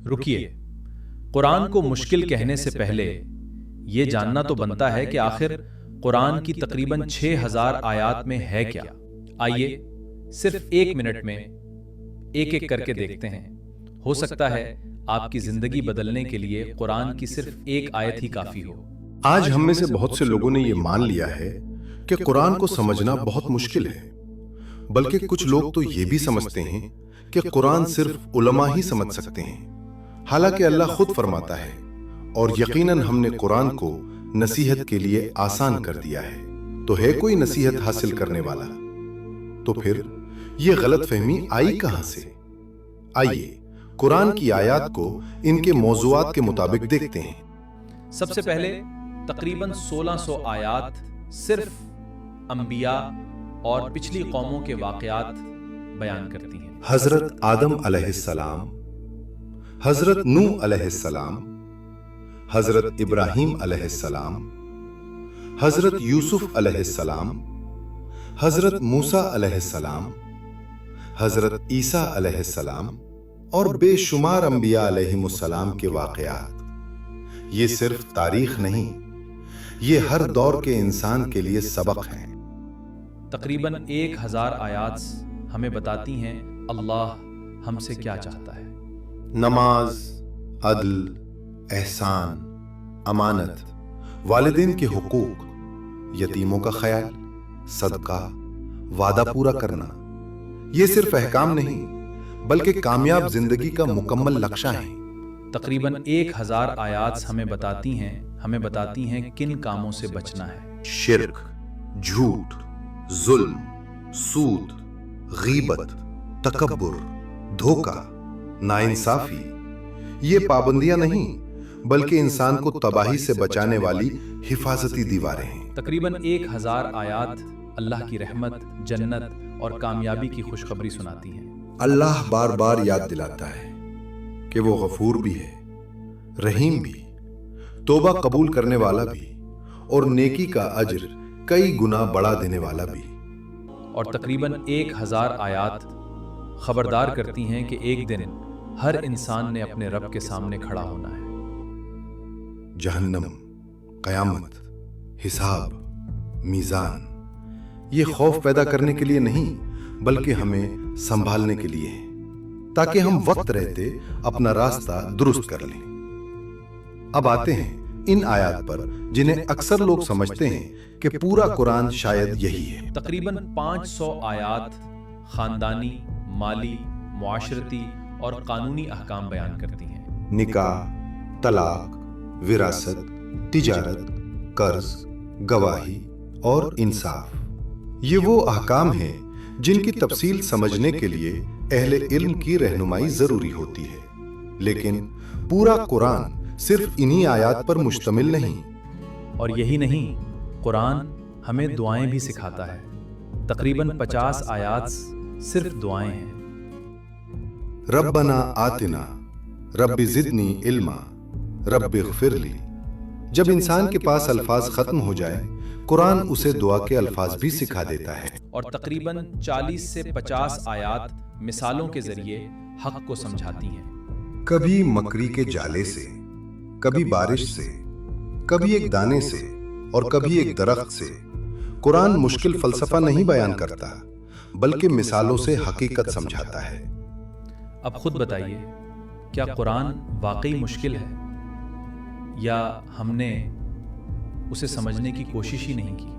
رکیے، قرآن کو مشکل کہنے سے پہلے یہ جاننا تو بنتا ہے کہ آخر قرآن کی تقریباً 6000 آیات میں ہے کیا؟ آئیے صرف 1 منٹ میں ایک ایک کر کے دیکھتے ہیں۔ ہو سکتا ہے آپ کی زندگی بدلنے کے لیے قرآن کی صرف ایک آیت ہی کافی ہو۔ آج ہم میں سے بہت سے لوگوں نے یہ مان لیا ہے کہ قرآن کو سمجھنا بہت مشکل ہے، بلکہ کچھ لوگ تو یہ بھی سمجھتے ہیں کہ قرآن صرف علماء ہی سمجھ سکتے ہیں، حالانکہ اللہ خود فرماتا ہے اور یقیناً ہم نے قرآن کو نصیحت کے لیے آسان کر دیا ہے، تو ہے کوئی نصیحت حاصل کرنے والا؟ تو پھر یہ غلط فہمی آئی کہاں سے؟ آئیے قرآن کی آیات کو ان کے موضوعات کے مطابق دیکھتے ہیں۔ سب سے پہلے تقریباً 1600 آیات صرف انبیاء اور پچھلی قوموں کے واقعات بیان کرتی ہیں۔ حضرت آدم علیہ السلام، حضرت نوح علیہ السلام، حضرت ابراہیم علیہ السلام، حضرت یوسف علیہ السلام، حضرت موسیٰ علیہ السلام، حضرت عیسیٰ علیہ السلام اور بے شمار انبیاء علیہم السلام کے واقعات۔ یہ صرف تاریخ نہیں، یہ ہر دور کے انسان کے لیے سبق ہیں۔ تقریباً 1000 آیات ہمیں بتاتی ہیں اللہ ہم سے کیا چاہتا ہے۔ نماز، عدل، احسان، امانت، والدین کے حقوق، یتیموں کا خیال، صدقہ، وعدہ پورا کرنا، یہ صرف احکام نہیں بلکہ کامیاب زندگی کا مکمل نقشہ ہیں۔ تقریباً 1000 آیات ہمیں بتاتی ہیں کن کاموں سے بچنا ہے۔ شرک، جھوٹ، ظلم، سود، غیبت، تکبر، دھوکہ، ناانصافی، یہ پابندیاں نہیں بلکہ انسان کو تباہی سے بچانے والی حفاظتی دیواریں ہیں۔ تقریباً 1000 آیات اللہ کی رحمت، جنت اور کامیابی کی خوشخبری سناتی ہیں۔ اللہ بار بار یاد دلاتا ہے کہ وہ غفور بھی ہے، رحیم بھی، توبہ قبول کرنے والا بھی، اور نیکی کا اجر کئی گنا بڑھا دینے والا بھی۔ اور تقریباً 1000 آیات خبردار کرتی ہیں کہ ایک دن ہر انسان نے اپنے رب کے سامنے کھڑا ہونا ہے۔ جہنم، قیامت، حساب، میزان، یہ خوف پیدا کرنے کے لیے نہیں بلکہ ہمیں سنبھالنے کے لیے ہے، تاکہ ہم وقت رہتے اپنا راستہ درست کر لیں۔ اب آتے ہیں ان آیات پر جنہیں اکثر لوگ سمجھتے ہیں کہ پورا قرآن شاید یہی ہے۔ تقریباً 500 آیات خاندانی، مالی، معاشرتی اور قانونی احکام بیان کرتی ہیں۔ نکاح، طلاق، وراثت، تجارت، قرض، گواہی اور انصاف، یہ وہ احکام ہیں جن کی تفصیل سمجھنے کے لیے اہل علم کی رہنمائی ضروری ہوتی ہے، لیکن پورا قرآن صرف انہی آیات پر مشتمل نہیں۔ اور یہی نہیں، قرآن ہمیں دعائیں بھی سکھاتا ہے۔ تقریباً 50 آیات صرف دعائیں ہیں۔ ربنا آتنا، رب زدنی علما، رب اغفر لی۔ جب انسان کے پاس الفاظ ختم ہو جائے، قرآن اسے دعا کے الفاظ بھی سکھا دیتا ہے۔ اور تقریباً 40 سے 50 آیات مثالوں کے ذریعے حق کو سمجھاتی ہیں۔ کبھی مکری کے جالے سے، کبھی بارش سے، کبھی ایک دانے سے اور کبھی ایک درخت سے۔ قرآن مشکل فلسفہ نہیں بیان کرتا بلکہ مثالوں سے حقیقت سمجھاتا ہے۔ اب خود بتائیے، کیا قرآن واقعی مشکل ہے یا ہم نے اسے سمجھنے کی کوشش ہی نہیں کی؟